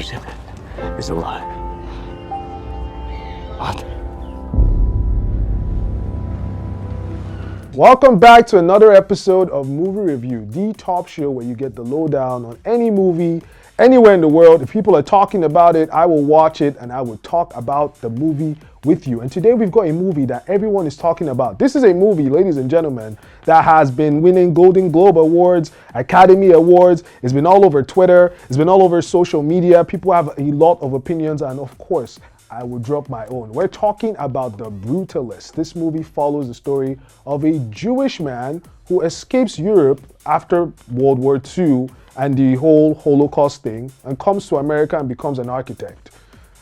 president is alive. What? Welcome back to another episode of Movie Review, the top show where you get the lowdown on any movie, anywhere in the world. If people are talking about it, I will watch it and I will talk about the movie with you. And today we've got a movie that everyone is talking about. This is a movie, ladies and gentlemen, that has been winning Golden Globe Awards, Academy Awards. It's been all over Twitter. It's been all over social media. People have a lot of opinions, and of course, I will drop my own. We're talking about The Brutalist. This movie follows the story of a Jewish man who escapes Europe after World War II and the whole Holocaust thing and comes to America and becomes an architect.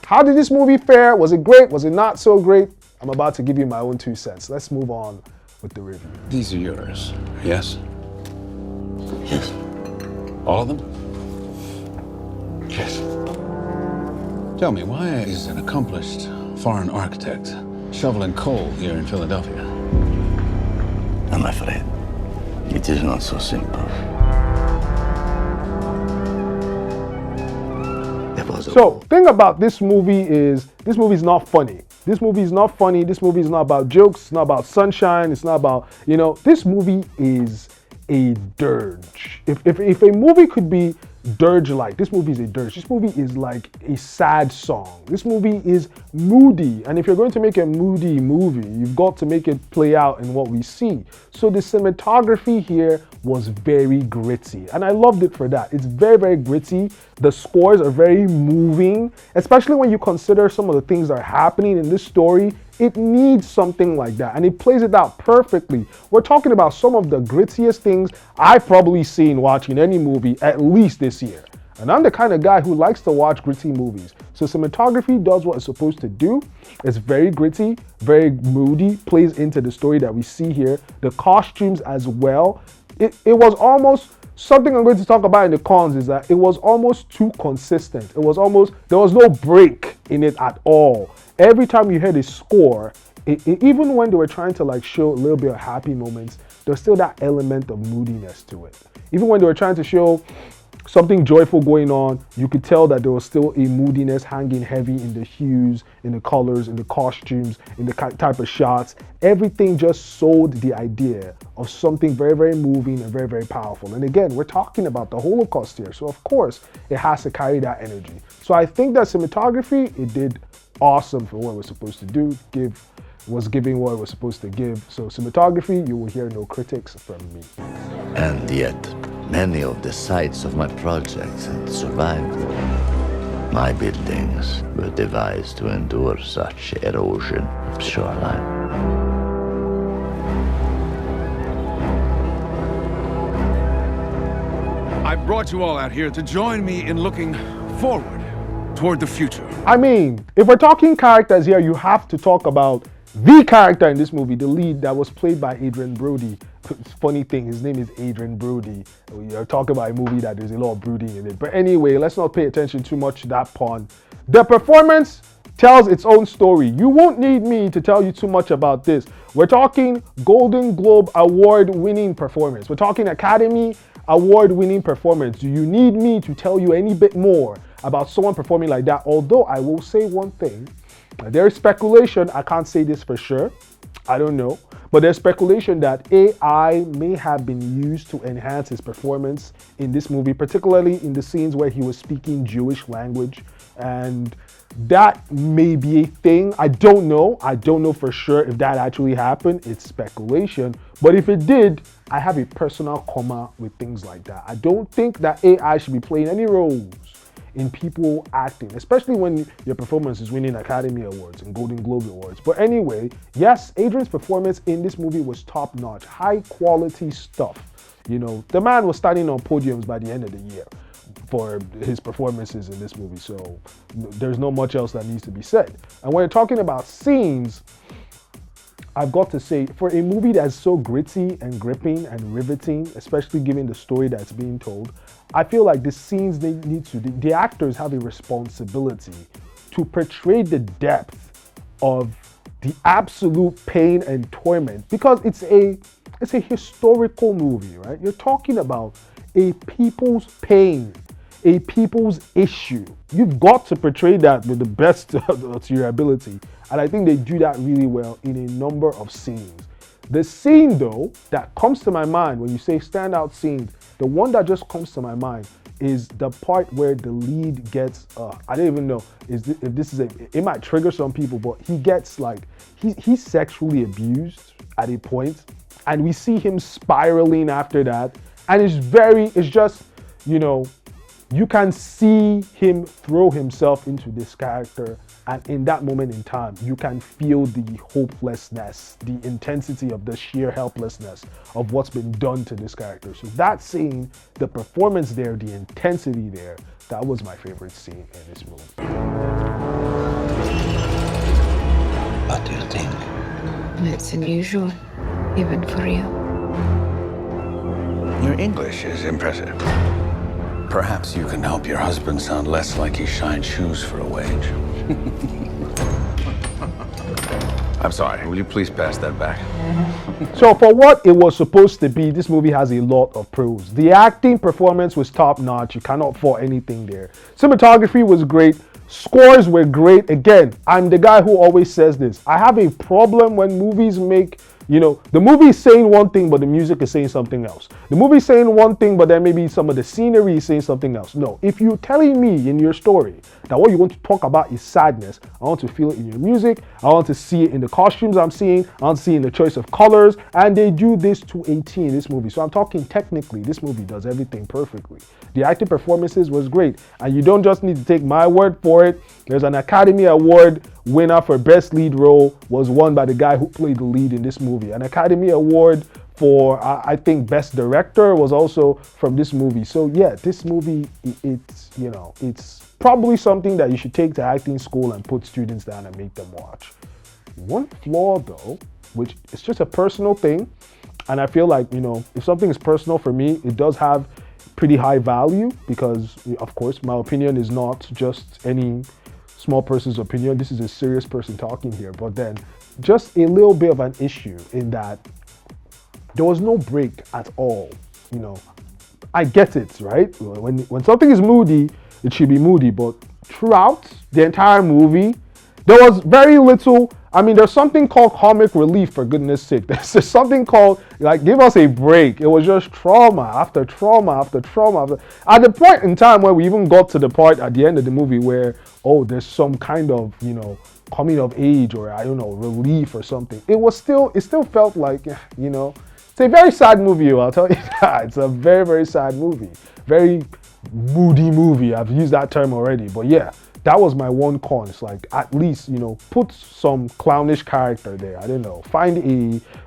How did this movie fare? Was it great? Was it not so great? I'm about to give you my own 2 cents. Let's move on with the review. These are yours, yes? Yes. All of them? Yes. Tell me, why is an accomplished foreign architect shoveling coal here in Philadelphia? I'm afraid it is not so simple. So, thing about this movie is not funny. This movie is not funny. This movie is not about jokes. It's not about sunshine. It's not about, this movie is a dirge. If a movie could be dirge-like, this movie is a dirge. This movie is like a sad song. This movie is moody. And if you're going to make a moody movie, you've got to make it play out in what we see. So the cinematography here was very gritty. And I loved it for that. It's very, very gritty. The scores are very moving, especially when you consider some of the things that are happening in this story. It needs something like that, and it plays it out perfectly. We're talking about some of the grittiest things I've probably seen watching any movie, at least this year. And I'm the kind of guy who likes to watch gritty movies. So cinematography does what it's supposed to do. It's very gritty, very moody, plays into the story that we see here. The costumes as well. It was almost, something I'm going to talk about in the cons is that it was almost too consistent. There was no break in it at all. Every time you heard a score, even when they were trying to show a little bit of happy moments, there's still that element of moodiness to it. Even when they were trying to show something joyful going on, you could tell that there was still a moodiness hanging heavy in the hues, in the colors, in the costumes, in the type of shots. Everything just sold the idea of something very, very moving and very, very powerful. And again, we're talking about the Holocaust here. So of course, it has to carry that energy. So I think that cinematography, it did awesome for what it was supposed to do, was giving what it was supposed to give. So cinematography, you will hear no critics from me. And yet, many of the sites of my projects had survived. My buildings were devised to endure such erosion of shoreline. I brought you all out here to join me in looking forward toward the future. I mean, if we're talking characters here, you have to talk about the character in this movie, the lead that was played by Adrien Brody. Funny thing, his name is Adrien Brody. We are talking about a movie that there's a lot of brooding in it. But anyway, let's not pay attention too much to that pun. The performance tells its own story. You won't need me to tell you too much about this. We're talking Golden Globe Award-winning performance. We're talking Academy Award-winning performance. Do you need me to tell you any bit more about someone performing like that? Although I will say one thing. There is speculation, I can't say this for sure, I don't know, but there's speculation that AI may have been used to enhance his performance in this movie, particularly in the scenes where he was speaking Jewish language, and that may be a thing. I don't know for sure if that actually happened. It's speculation, but if it did, I have a personal comma with things like that. I don't think that AI should be playing any roles in people acting, especially when your performance is winning Academy Awards and Golden Globe Awards. But anyway, yes, Adrien's performance in this movie was top-notch, high-quality stuff. The man was standing on podiums by the end of the year for his performances in this movie, so there's not much else that needs to be said. And when you're talking about scenes, I've got to say, for a movie that's so gritty and gripping and riveting, especially given the story that's being told, I feel like the scenes the actors have a responsibility to portray the depth of the absolute pain and torment, because it's a historical movie, right? You're talking about a people's pain, a people's issue. You've got to portray that with the best to your ability. And I think they do that really well in a number of scenes. The scene, though, that comes to my mind when you say standout scenes, the one that just comes to my mind is the part where the lead gets, I don't even know if this is it might trigger some people, but he gets like, he's sexually abused at a point, and we see him spiraling after that. And it's just, you can see him throw himself into this character, and in that moment in time, you can feel the hopelessness, the intensity of the sheer helplessness of what's been done to this character. So that scene, the performance there, the intensity there, that was my favorite scene in this movie. What do you think? It's unusual, even for you. Your English is impressive. Perhaps you can help your husband sound less like he shined shoes for a wage. I'm sorry, will you please pass that back? So for what it was supposed to be, this movie has a lot of pros. The acting performance was top notch. You cannot fault anything there. Cinematography was great. Scores were great. Again, I'm the guy who always says this. I have a problem when movies make, the movie is saying one thing, but the music is saying something else. The movie is saying one thing, but then maybe some of the scenery is saying something else. No, if you're telling me in your story that what you want to talk about is sadness, I want to feel it in your music. I want to see it in the costumes I'm seeing. I want to see it in the choice of colors. And they do this to a T in this movie. So I'm talking technically, this movie does everything perfectly. The acting performances was great. And you don't just need to take my word for it. There's an Academy Award winner for Best Lead Role was won by the guy who played the lead in this movie. An Academy Award for, I think, Best Director was also from this movie. So yeah, this movie, it's probably something that you should take to acting school and put students down and make them watch. One flaw though, which is just a personal thing, and I feel like, if something is personal for me, it does have pretty high value because, of course, my opinion is not just any small person's opinion. This is a serious person talking here. But then just a little bit of an issue in that there was no break at all. I get it, right? When something is moody, it should be moody. But throughout the entire movie, there was very little. There's something called comic relief, for goodness sake. There's something called, give us a break. It was just trauma after trauma after trauma. At the point in time where we even got to the part at the end of the movie where, there's some kind of, coming of age or, relief or something. It still felt like, it's a very sad movie, I'll tell you that. It's a very, very sad movie. Very moody movie. I've used that term already. But yeah, that was my one con. It's like, at least, put some clownish character there. I don't know.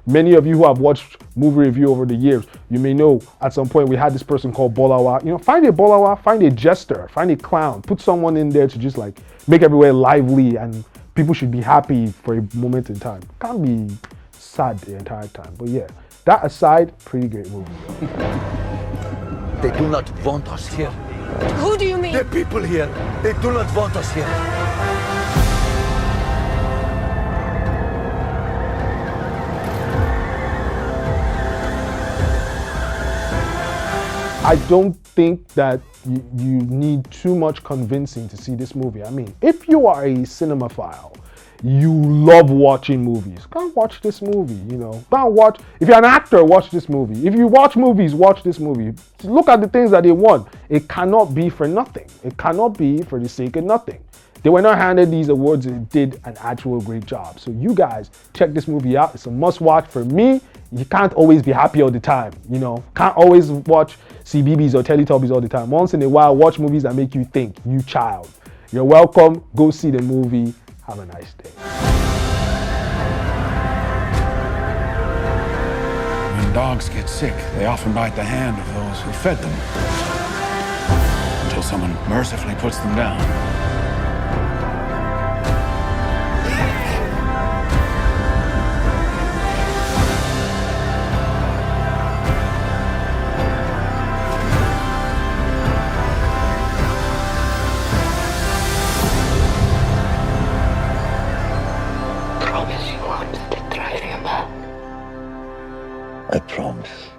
Many of you who have watched movie review over the years, you may know at some point we had this person called Bolawa. Find a Bolawa, find a jester, find a clown, put someone in there to just make everywhere lively and people should be happy for a moment in time. Can't be sad the entire time. But yeah, that aside, pretty great movie. They do not want us here. Who do you mean? The people here, they do not want us here. I don't think that you need too much convincing to see this movie. If you are a cinemaphile, you love watching movies, go and watch this movie, Go and watch. If you're an actor, watch this movie. If you watch movies, watch this movie. Look at the things that they won. It cannot be for nothing. It cannot be for the sake of nothing. They were not handed these awards and did an actual great job. So you guys, check this movie out. It's a must watch for me. You can't always be happy all the time, Can't always watch CBBS or Teletubbies all the time. Once in a while, watch movies that make you think, you child. You're welcome. Go see the movie. Have a nice day. When dogs get sick, they often bite the hand of those who fed them. Until someone mercifully puts them down. I promise.